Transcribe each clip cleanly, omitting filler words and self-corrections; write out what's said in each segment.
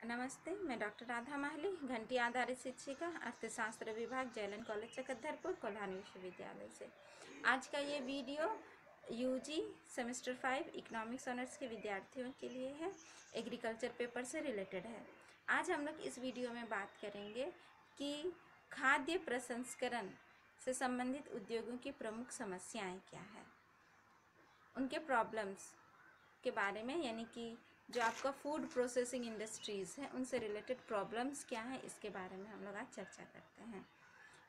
नमस्ते, मैं डॉक्टर राधा माहली, घंटी आधारित शिक्षिका, अर्थशास्त्र विभाग, जयलन कॉलेज चकधरपुर, कोल्हान विश्वविद्यालय से। आज का ये video UG semester 5 economics honours के विद्यार्थियों के लिए है, एग्रीकल्चर पेपर से रिलेटेड है। आज हम लोग इस वीडियो में बात करेंगे कि खाद्य प्रसंस्करण से संबंधित उद्योगों की प्रमुख समस्याएं क्या है, उनके प्रॉब्लम्स के बारे में, यानी कि जो आपका फूड प्रोसेसिंग इंडस्ट्रीज़ है उनसे रिलेटेड प्रॉब्लम्स क्या हैं, इसके बारे में हम लोग आज चर्चा करते हैं।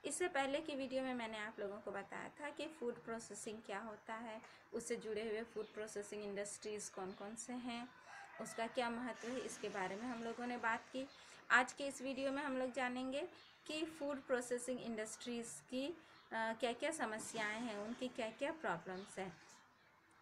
इससे पहले की वीडियो में मैंने आप लोगों को बताया था कि फूड प्रोसेसिंग क्या होता है, उससे जुड़े हुए फूड प्रोसेसिंग इंडस्ट्रीज़ कौन कौन से हैं, उसका क्या महत्व है, इसके बारे में हम लोगों ने बात की। आज के इस वीडियो में हम लोग जानेंगे कि फूड प्रोसेसिंग इंडस्ट्रीज़ की क्या क्या समस्याएँ हैं, उनकी क्या क्या प्रॉब्लम्स हैं।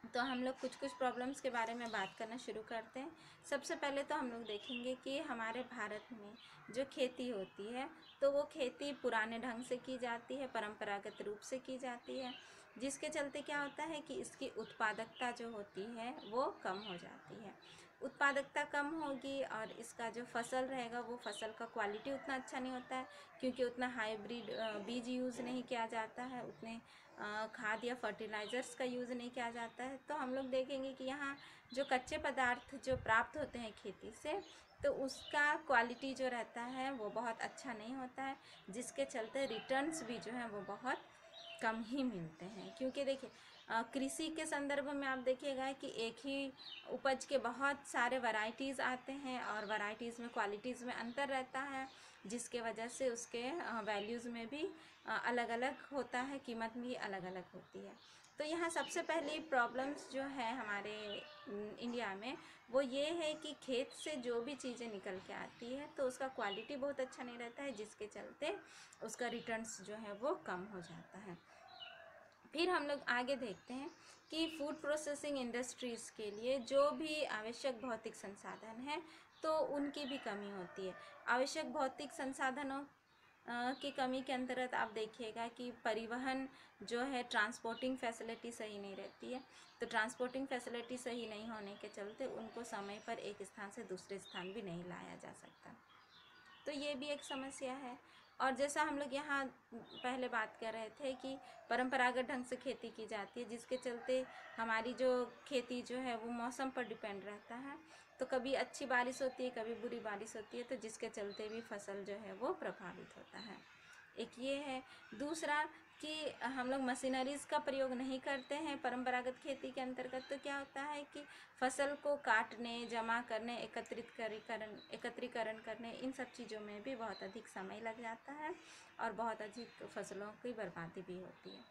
तो हम लोग कुछ प्रॉब्लम्स के बारे में बात करना शुरू करते हैं। सबसे पहले तो हम लोग देखेंगे कि हमारे भारत में जो खेती होती है तो वो खेती पुराने ढंग से की जाती है, परंपरागत रूप से की जाती है, जिसके चलते क्या होता है कि इसकी उत्पादकता जो होती है वो कम हो जाती है। उत्पादकता कम होगी और इसका जो फसल रहेगा वो फसल का क्वालिटी उतना अच्छा नहीं होता है, क्योंकि उतना हाइब्रिड बीज यूज़ नहीं किया जाता है, उतने खाद या फर्टिलाइज़र्स का यूज़ नहीं किया जाता है। तो हम लोग देखेंगे कि यहाँ जो कच्चे पदार्थ जो प्राप्त होते हैं खेती से, तो उसका क्वालिटी जो रहता है वो बहुत अच्छा नहीं होता है, जिसके चलते रिटर्न्स भी जो हैं वो बहुत कम ही मिलते हैं। क्योंकि देखिए कृषि के संदर्भ में आप देखिएगा कि एक ही उपज के बहुत सारे वैरायटीज़ आते हैं और वैरायटीज़ में क्वालिटीज़ में अंतर रहता है, जिसके वजह से उसके वैल्यूज़ में भी अलग अलग होता है, कीमत भी अलग अलग होती है। तो यहाँ सबसे पहली प्रॉब्लम्स जो है हमारे इंडिया में वो ये है कि खेत से जो भी चीज़ें निकल के आती है तो उसका क्वालिटी बहुत अच्छा नहीं रहता है, जिसके चलते उसका रिटर्न्स जो है वो कम हो जाता है। फिर हम लोग आगे देखते हैं कि फूड प्रोसेसिंग इंडस्ट्रीज़ के लिए जो भी आवश्यक भौतिक संसाधन है तो उनकी भी कमी होती है। आवश्यक भौतिक संसाधनों की कमी के अंतर्गत आप देखिएगा कि परिवहन जो है, ट्रांसपोर्टिंग फैसिलिटी सही नहीं रहती है। तो ट्रांसपोर्टिंग फैसिलिटी सही नहीं होने के चलते उनको समय पर एक स्थान से दूसरे स्थान भी नहीं लाया जा सकता, तो ये भी एक समस्या है। और जैसा हम लोग यहाँ पहले बात कर रहे थे कि परंपरागत ढंग से खेती की जाती है, जिसके चलते हमारी जो खेती जो है वो मौसम पर डिपेंड रहता है। तो कभी अच्छी बारिश होती है, कभी बुरी बारिश होती है, तो जिसके चलते भी फसल जो है वो प्रभावित होता है। एक ये है। दूसरा कि हम लोग मशीनरीज़ का प्रयोग नहीं करते हैं परंपरागत खेती के अंतर्गत, तो क्या होता है कि फसल को काटने, जमा करने, एकत्रीकरण करने, इन सब चीज़ों में भी बहुत अधिक समय लग जाता है और बहुत अधिक फसलों की बर्बादी भी होती है।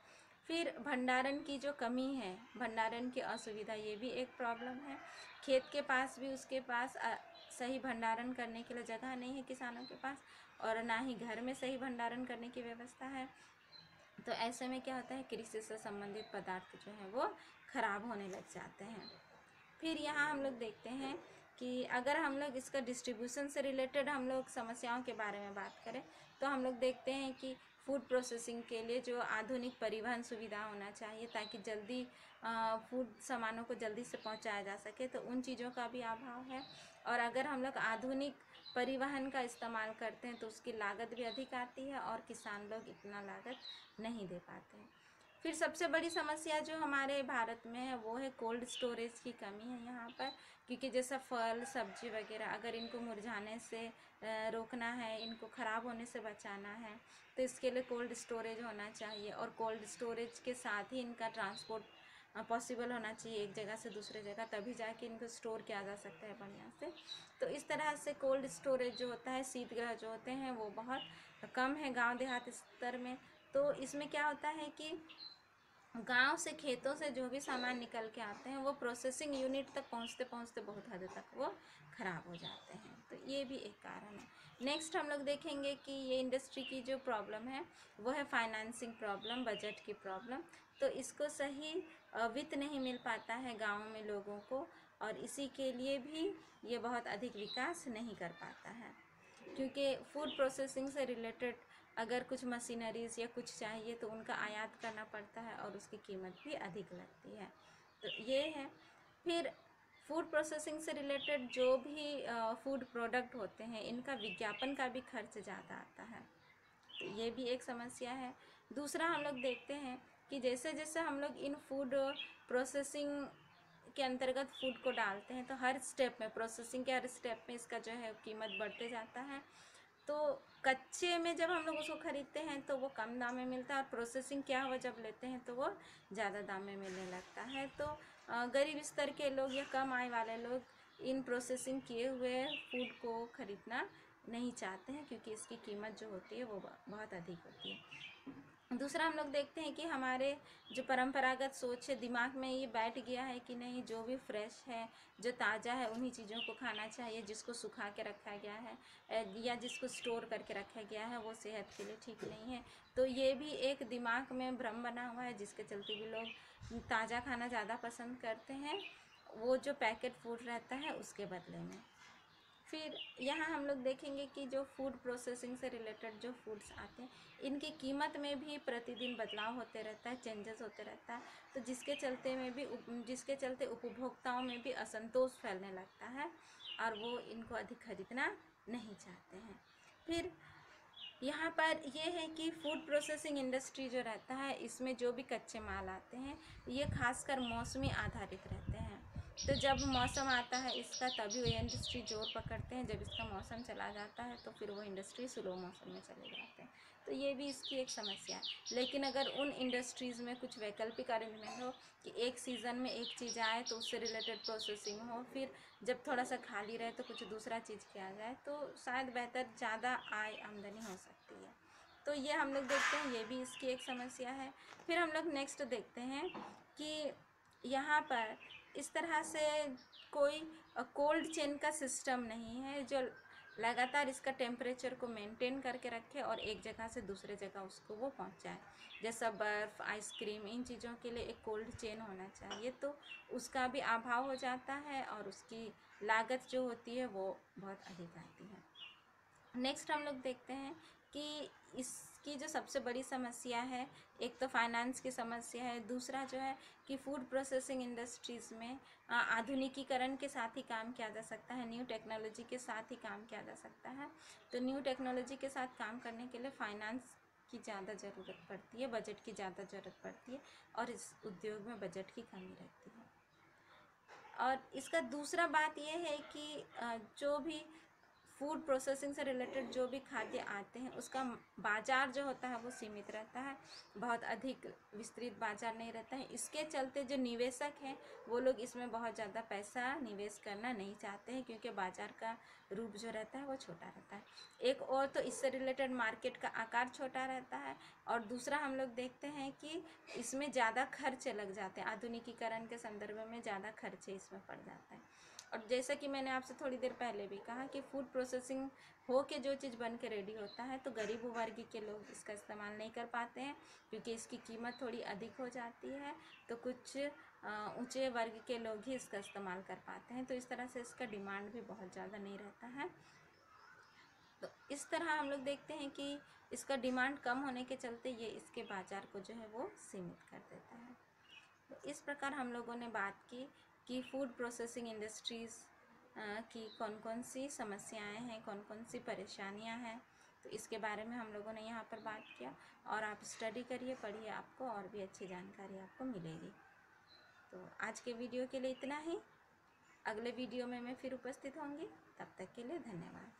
फिर भंडारण की जो कमी है, भंडारण की असुविधा, ये भी एक प्रॉब्लम है। खेत के पास भी उसके पास सही भंडारण करने के लिए जगह नहीं है किसानों के पास, और ना ही घर में सही भंडारण करने की व्यवस्था है। तो ऐसे में क्या होता है, कृषि से संबंधित पदार्थ जो है वो खराब होने लग जाते हैं। फिर यहाँ हम लोग देखते हैं कि अगर हम लोग इसका डिस्ट्रीब्यूशन से रिलेटेड हम लोग समस्याओं के बारे में बात करें तो हम लोग देखते हैं कि फूड प्रोसेसिंग के लिए जो आधुनिक परिवहन सुविधा होना चाहिए, ताकि जल्दी फूड सामानों को जल्दी से पहुंचाया जा सके, तो उन चीज़ों का भी अभाव है। और अगर हम लोग आधुनिक परिवहन का इस्तेमाल करते हैं तो उसकी लागत भी अधिक आती है और किसान लोग इतना लागत नहीं दे पाते हैं। फिर सबसे बड़ी समस्या जो हमारे भारत में है वो है कोल्ड स्टोरेज की कमी है यहाँ पर, क्योंकि जैसा फल सब्जी वगैरह अगर इनको मुरझाने से रोकना है, इनको ख़राब होने से बचाना है, तो इसके लिए कोल्ड स्टोरेज होना चाहिए, और कोल्ड स्टोरेज के साथ ही इनका ट्रांसपोर्ट पॉसिबल होना चाहिए एक जगह से दूसरे जगह, तभी जाके इनको स्टोर किया जा सकता है बढ़िया से। तो इस तरह से कोल्ड स्टोरेज जो होता है, शीतगृह जो होते हैं वो बहुत कम है गांव देहात स्तर में। तो इसमें क्या होता है कि गांव से, खेतों से जो भी सामान निकल के आते हैं वो प्रोसेसिंग यूनिट तक पहुंचते पहुंचते बहुत हद तक वो ख़राब हो जाते हैं, तो ये भी एक कारण है। नेक्स्ट हम लोग देखेंगे कि ये इंडस्ट्री की जो प्रॉब्लम है वो है फाइनेंसिंग प्रॉब्लम, बजट की प्रॉब्लम। तो इसको सही वित्त नहीं मिल पाता है गाँव में लोगों को, और इसी के लिए भी ये बहुत अधिक विकास नहीं कर पाता है, क्योंकि फूड प्रोसेसिंग से रिलेटेड अगर कुछ मशीनरीज़ या कुछ चाहिए तो उनका आयात करना पड़ता है और उसकी कीमत भी अधिक लगती है, तो ये है। फिर फूड प्रोसेसिंग से रिलेटेड जो भी फूड प्रोडक्ट होते हैं, इनका विज्ञापन का भी खर्च ज़्यादा आता है, तो ये भी एक समस्या है। दूसरा हम लोग देखते हैं कि जैसे जैसे हम लोग इन फूड प्रोसेसिंग के अंतर्गत फूड को डालते हैं, तो हर स्टेप में, प्रोसेसिंग के हर स्टेप में इसका जो है कीमत बढ़ते जाता है। तो कच्चे में जब हम लोग उसको ख़रीदते हैं तो वो कम दाम में मिलता है, और प्रोसेसिंग क्या हुआ जब लेते हैं तो वो ज़्यादा दाम में मिलने लगता है। तो गरीब स्तर के लोग या कम आय वाले लोग इन प्रोसेसिंग किए हुए फूड को ख़रीदना नहीं चाहते हैं, क्योंकि इसकी कीमत जो होती है वो बहुत अधिक होती है। दूसरा हम लोग देखते हैं कि हमारे जो परंपरागत सोच है, दिमाग में ये बैठ गया है कि नहीं, जो भी फ्रेश है, जो ताज़ा है, उन्हीं चीज़ों को खाना चाहिए। जिसको सुखा के रखा गया है या जिसको स्टोर करके रखा गया है, वो सेहत के लिए ठीक नहीं है। तो ये भी एक दिमाग में भ्रम बना हुआ है, जिसके चलते भी लोग ताज़ा खाना ज़्यादा पसंद करते हैं, वो जो पैकेट फूड रहता है उसके बदले में। फिर यहाँ हम लोग देखेंगे कि जो फूड प्रोसेसिंग से रिलेटेड जो फूड्स आते हैं, इनकी कीमत में भी प्रतिदिन बदलाव होते रहता है, चेंजेस होते रहता है। तो जिसके चलते उपभोक्ताओं में भी असंतोष फैलने लगता है, और वो इनको अधिक खरीदना नहीं चाहते हैं। फिर यहाँ पर ये है कि फूड प्रोसेसिंग इंडस्ट्री जो रहता है, इसमें जो भी कच्चे माल आते हैं, ये खासकर मौसमी आधारित रहते हैं। तो जब मौसम आता है इसका, तभी वो इंडस्ट्री जोर पकड़ते हैं। जब इसका मौसम चला जाता है तो फिर वो इंडस्ट्री स्लो मौसम में चले जाते हैं। तो ये भी इसकी एक समस्या है। लेकिन अगर उन इंडस्ट्रीज़ में कुछ वैकल्पिक अरेंजमेंट हो कि एक सीज़न में एक चीज़ आए तो उससे रिलेटेड प्रोसेसिंग हो, फिर जब थोड़ा सा खाली रहे तो कुछ दूसरा चीज़ किया जाए, तो शायद बेहतर ज़्यादा आय आमदनी हो सकती है। तो ये हम लोग देखते हैं, ये भी इसकी एक समस्या है। फिर हम लोग नेक्स्ट देखते हैं कि यहाँ पर इस तरह से कोई कोल्ड चेन का सिस्टम नहीं है जो लगातार इसका टेम्परेचर को मेंटेन करके रखे और एक जगह से दूसरे जगह उसको वो पहुँचाए। जैसा बर्फ़, आइसक्रीम, इन चीज़ों के लिए एक कोल्ड चेन होना चाहिए, तो उसका भी अभाव हो जाता है और उसकी लागत जो होती है वो बहुत अधिक आती है। नेक्स्ट हम लोग देखते हैं कि इसकी जो सबसे बड़ी समस्या है, एक तो फाइनेंस की समस्या है, दूसरा जो है कि फूड प्रोसेसिंग इंडस्ट्रीज़ में आधुनिकीकरण के साथ ही काम किया जा सकता है, न्यू टेक्नोलॉजी के साथ ही काम किया जा सकता है। तो न्यू टेक्नोलॉजी के साथ काम करने के लिए फाइनेंस की ज़्यादा ज़रूरत पड़ती है, बजट की ज़्यादा ज़रूरत पड़ती है, और इस उद्योग में बजट की कमी रहती है। और इसका दूसरा बात यह है कि जो भी फूड प्रोसेसिंग से रिलेटेड जो भी खाद्य आते हैं, उसका बाज़ार जो होता है वो सीमित रहता है, बहुत अधिक विस्तृत बाज़ार नहीं रहता है। इसके चलते जो निवेशक हैं वो लोग इसमें बहुत ज़्यादा पैसा निवेश करना नहीं चाहते हैं, क्योंकि बाज़ार का रूप जो रहता है वो छोटा रहता है। एक और तो इससे रिलेटेड मार्केट का आकार छोटा रहता है, और दूसरा हम लोग देखते हैं कि इसमें ज़्यादा खर्चे लग जाते हैं, आधुनिकीकरण के संदर्भ में ज़्यादा खर्चे इसमें पड़ जाते हैं। और जैसा कि मैंने आपसे थोड़ी देर पहले भी कहा कि फूड प्रोसेसिंग हो के जो चीज़ बन के रेडी होता है, तो गरीब वर्ग के लोग इसका इस्तेमाल नहीं कर पाते हैं, क्योंकि इसकी कीमत थोड़ी अधिक हो जाती है। तो कुछ ऊंचे वर्ग के लोग ही इसका इस्तेमाल कर पाते हैं, तो इस तरह से इसका डिमांड भी बहुत ज़्यादा नहीं रहता है। तो इस तरह हम लोग देखते हैं कि इसका डिमांड कम होने के चलते ये इसके बाज़ार को जो है वो सीमित कर देता है। तो इस प्रकार हम लोगों ने बात की कि फूड प्रोसेसिंग इंडस्ट्रीज़ की कौन कौन सी समस्याएं हैं, कौन कौन सी परेशानियां हैं। तो इसके बारे में हम लोगों ने यहाँ पर बात किया, और आप स्टडी करिए, पढ़िए, आपको और भी अच्छी जानकारी आपको मिलेगी। तो आज के वीडियो के लिए इतना ही। अगले वीडियो में मैं फिर उपस्थित होंगी, तब तक के लिए धन्यवाद।